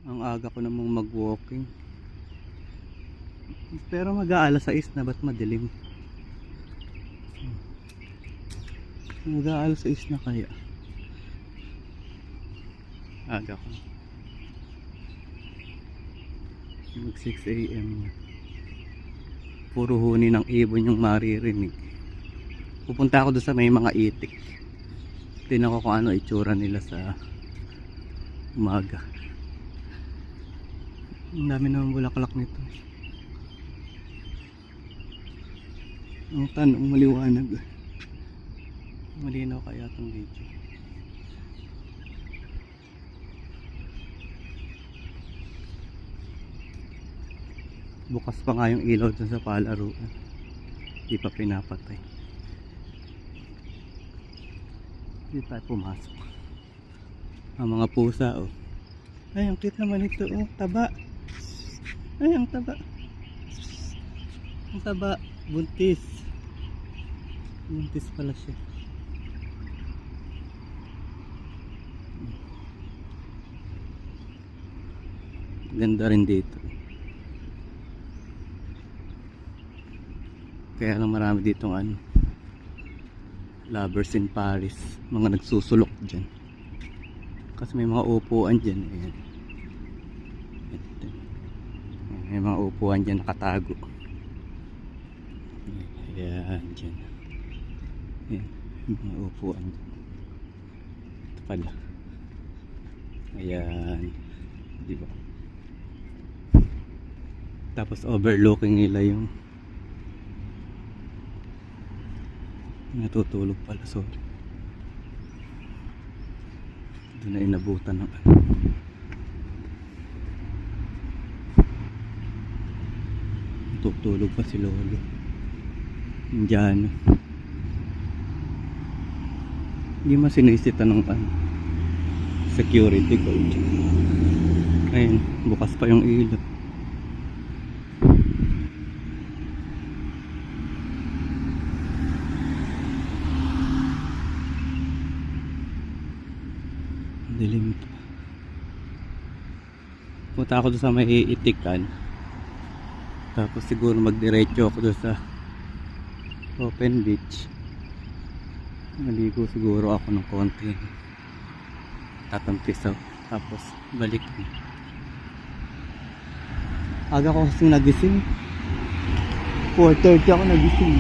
Ang aga ko namang mag-walking. Pero mag-aalas 6 na, ba't madilim? Mag-aalas 6 na kaya. Aga ko. Mag 6 AM na. Puro huni ng ibon yung maririnig. Pupunta ako doon sa may mga itik. Tingnan ko kung ano itsura nila sa umaga. Ang dami naman bulaklak nito. Ang tanong, maliwanag. Malinaw kaya itong video. Bukas pa nga yung ilaw dun sa palaruan. Di pa pinapatay. Hindi tayo pumasok. Ang mga pusa, oh. Ay, ang cute naman ito, oh. Taba. Ay, ang taba. Ang taba. Buntis. Buntis pala siya. Ganda rin dito. Kaya lang marami ditong ano, lovers in Paris, mga nagsusulok dyan kasi may mga upuan dyan. Ayan. Ito. May mga upuan dyan nakatago. Ayan dyan. Ayan. May mga upuan dyan. Ito pala. Ayan, diba? Tapos overlooking nila yung natutulog pala, sorry. Doon na inabutan ng ano. Tutulog pa si lolo. Indiano. Hindi masinisita ng ano, security guard. Ayun, bukas pa yung ilaw. Dilim ito. Punta ako doon sa may itikan. Tapos siguro magdiretso ako doon sa open beach. Maligo siguro ako ng konti. Tatampisaw. Tapos balik. Aga ko kasing nagising. 4:30 ako nagising.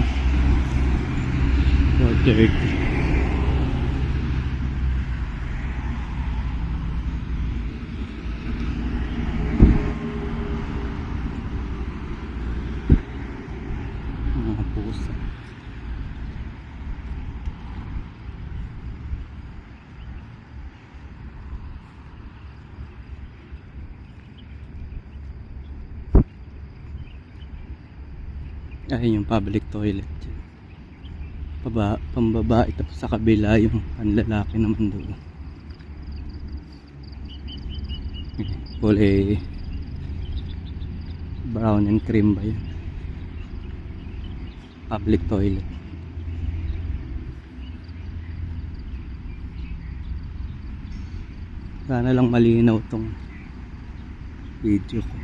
4:30. Mga pusa. Ayun yung public toilet dyan. Pambabae, tapos sa kabila yung panlalaki naman doon. Kulay brown and cream ba yun? Public toilet. Sana lang malinaw tong video ko.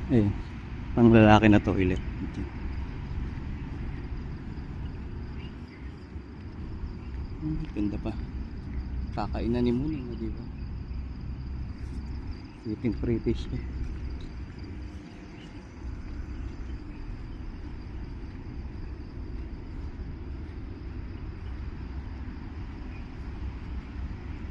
Eh, pang lalaki na toilet. Ganda pa. Kakainan ni Muning, di ba? Sitting pretty siya.